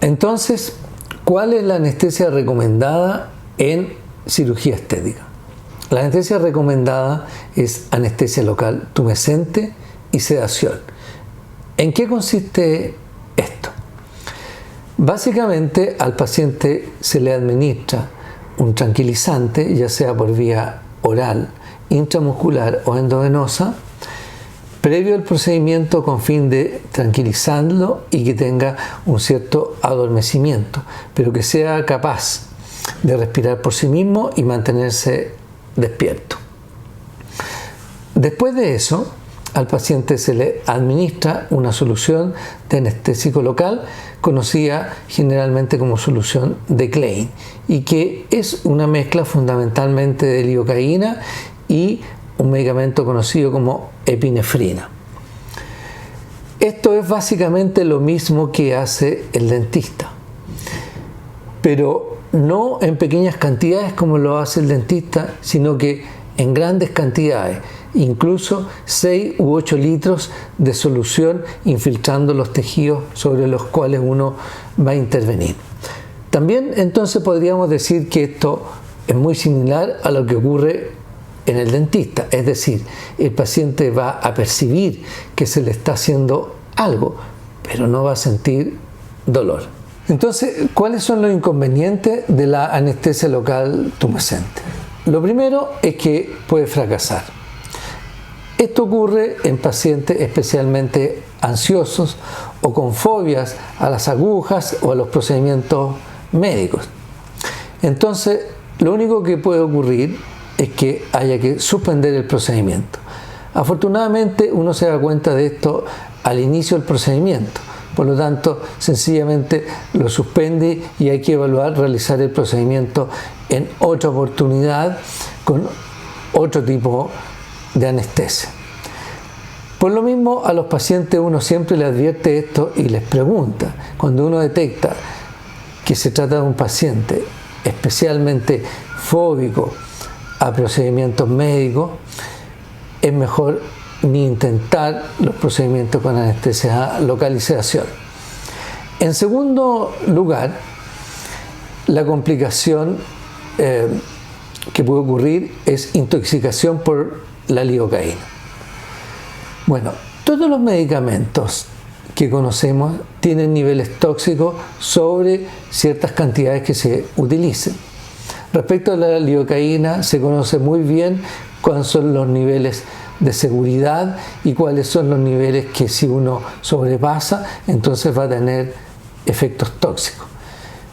Entonces, ¿cuál es la anestesia recomendada en cirugía estética? La anestesia recomendada es anestesia local tumescente y sedación. ¿En qué consiste esto? Básicamente al paciente se le administra un tranquilizante, ya sea por vía oral, intramuscular o endovenosa, previo al procedimiento con fin de tranquilizarlo y que tenga un cierto adormecimiento, pero que sea capaz de respirar por sí mismo y mantenerse despierto. Después de eso, al paciente se le administra una solución de anestésico local, conocida generalmente como solución de Klein, y que es una mezcla fundamentalmente de lidocaína y un medicamento conocido como epinefrina. Esto es básicamente lo mismo que hace el dentista, pero no en pequeñas cantidades como lo hace el dentista, sino que en grandes cantidades, incluso 6 u 8 litros de solución infiltrando los tejidos sobre los cuales uno va a intervenir. También entonces podríamos decir que esto es muy similar a lo que ocurre en el dentista, es decir, el paciente va a percibir que se le está haciendo algo, pero no va a sentir dolor. Entonces, ¿cuáles son los inconvenientes de la anestesia local tumescente? Lo primero es que puede fracasar. Esto ocurre en pacientes especialmente ansiosos o con fobias a las agujas o a los procedimientos médicos. Entonces, lo único que puede ocurrir es que haya que suspender el procedimiento. Afortunadamente, uno se da cuenta de esto al inicio del procedimiento. Por lo tanto, sencillamente lo suspende y hay que evaluar realizar el procedimiento en otra oportunidad con otro tipo de anestesia. Por lo mismo, a los pacientes uno siempre les advierte esto y les pregunta. Cuando uno detecta que se trata de un paciente especialmente fóbico a procedimientos médicos, es mejor ni intentar los procedimientos con anestesia local y sedación. En segundo lugar, la complicación que puede ocurrir es intoxicación por la lidocaína. Bueno, todos los medicamentos que conocemos tienen niveles tóxicos sobre ciertas cantidades que se utilicen. Respecto a la lidocaína, se conoce muy bien cuáles son los niveles de seguridad y cuáles son los niveles que si uno sobrepasa, entonces va a tener efectos tóxicos.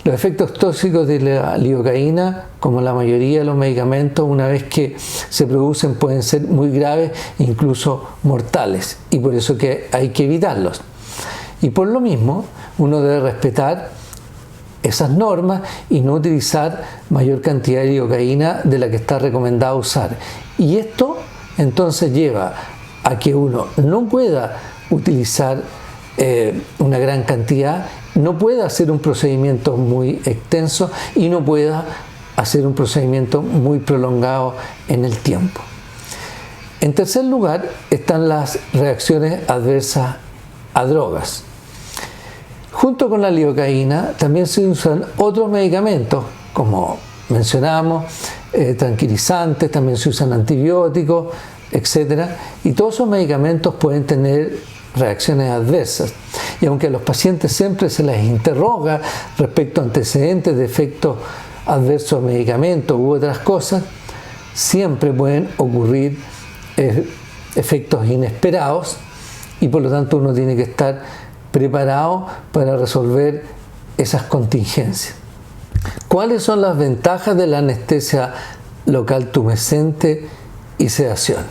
Los efectos tóxicos de la lidocaína, como la mayoría de los medicamentos, una vez que se producen pueden ser muy graves, incluso mortales, y por eso que hay que evitarlos. Y por lo mismo, uno debe respetar esas normas y no utilizar mayor cantidad de lidocaína de la que está recomendado usar. Y esto entonces lleva a que uno no pueda utilizar una gran cantidad, no pueda hacer un procedimiento muy extenso y no pueda hacer un procedimiento muy prolongado en el tiempo. En tercer lugar están las reacciones adversas a drogas. Junto con la lidocaína también se usan otros medicamentos, como mencionamos, tranquilizantes, también se usan antibióticos, etc. Y todos esos medicamentos pueden tener reacciones adversas. Y aunque a los pacientes siempre se les interroga respecto a antecedentes de efectos adversos a medicamentos u otras cosas, siempre pueden ocurrir efectos inesperados y por lo tanto uno tiene que estar preparado para resolver esas contingencias. ¿Cuáles son las ventajas de la anestesia local tumescente y sedación?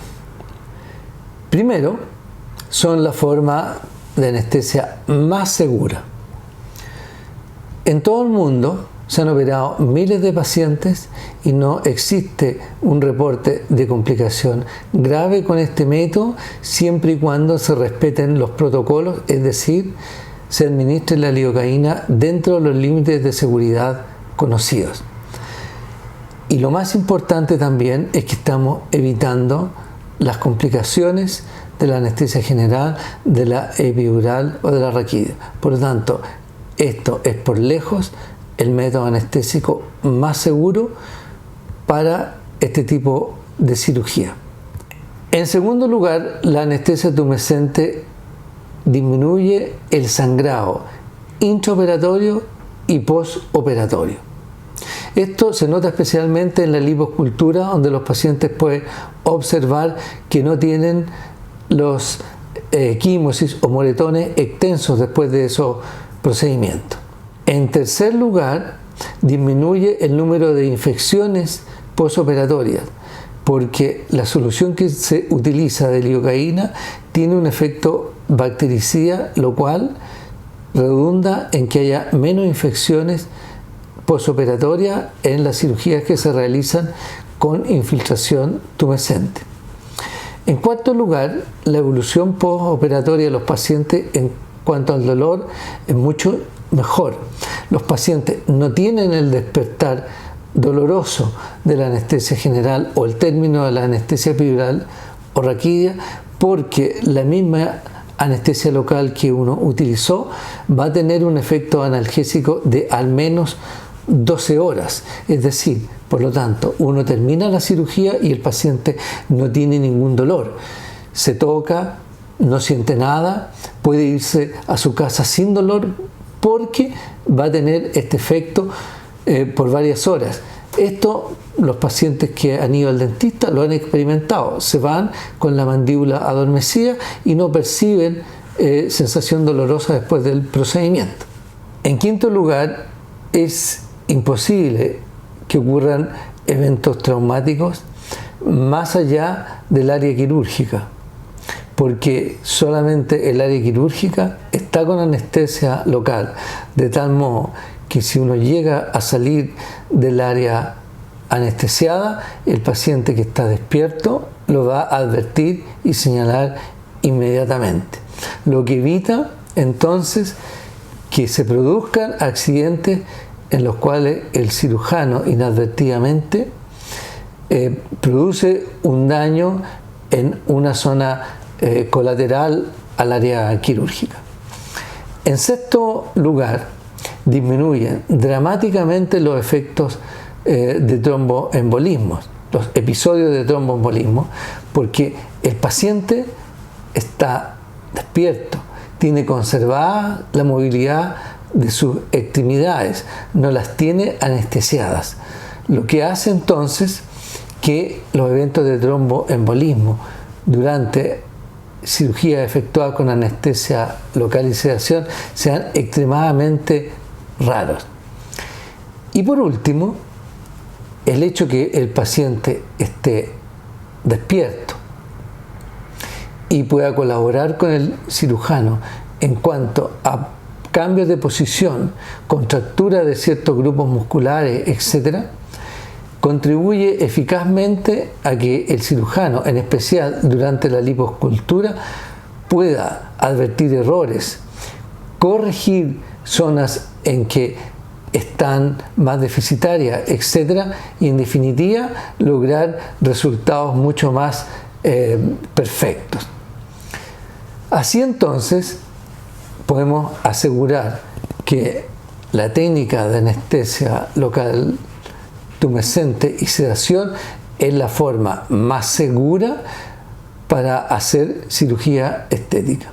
Primero, son la forma de anestesia más segura. En todo el mundo se han operado miles de pacientes y no existe un reporte de complicación grave con este método siempre y cuando se respeten los protocolos, es decir, se administre la lidocaína dentro de los límites de seguridad conocidos. Y lo más importante también es que estamos evitando las complicaciones de la anestesia general, de la epidural o de la raquídea. Por lo tanto, Esto es por lejos el método anestésico más seguro para este tipo de cirugía. En segundo lugar, la anestesia tumescente disminuye el sangrado intraoperatorio y postoperatorio. Esto se nota especialmente en la liposcultura, donde los pacientes pueden observar que no tienen los quimosis o moretones extensos después de esos procedimientos. En tercer lugar, disminuye el número de infecciones postoperatorias, porque la solución que se utiliza de lidocaína tiene un efecto bactericida, lo cual redunda en que haya menos infecciones postoperatorias en las cirugías que se realizan con infiltración tumescente. En cuarto lugar, la evolución postoperatoria de los pacientes en cuanto al dolor es mucho mejor. Los pacientes no tienen el despertar doloroso de la anestesia general o el término de la anestesia epidural o raquidia, porque la misma anestesia local que uno utilizó va a tener un efecto analgésico de al menos 12 horas. Es decir, por lo tanto, uno termina la cirugía y el paciente no tiene ningún dolor. Se toca, no siente nada, puede irse a su casa sin dolor porque va a tener este efecto por varias horas. Esto los pacientes que han ido al dentista lo han experimentado. Se van con la mandíbula adormecida y no perciben sensación dolorosa después del procedimiento. En quinto lugar, es imposible que ocurran eventos traumáticos más allá del área quirúrgica, porque solamente el área quirúrgica está con anestesia local, de tal modo que si uno llega a salir del área anestesiada, el paciente que está despierto lo va a advertir y señalar inmediatamente, lo que evita entonces que se produzcan accidentes en los cuales el cirujano inadvertidamente produce un daño en una zona colateral al área quirúrgica. En sexto lugar, disminuyen dramáticamente los efectos de tromboembolismo, los episodios de tromboembolismo, porque el paciente está despierto, tiene conservada la movilidad de sus extremidades, no las tiene anestesiadas, lo que hace entonces que los eventos de tromboembolismo durante cirugía efectuada con anestesia local y sedación sean extremadamente raros. Y por último, el hecho que el paciente esté despierto y pueda colaborar con el cirujano en cuanto a cambios de posición, contractura de ciertos grupos musculares, etc., contribuye eficazmente a que el cirujano, en especial durante la liposcultura, pueda advertir errores, corregir zonas en que están más deficitarias, etc., y en definitiva lograr resultados mucho más perfectos. Así entonces podemos asegurar que la técnica de anestesia local tumescente y sedación es la forma más segura para hacer cirugía estética.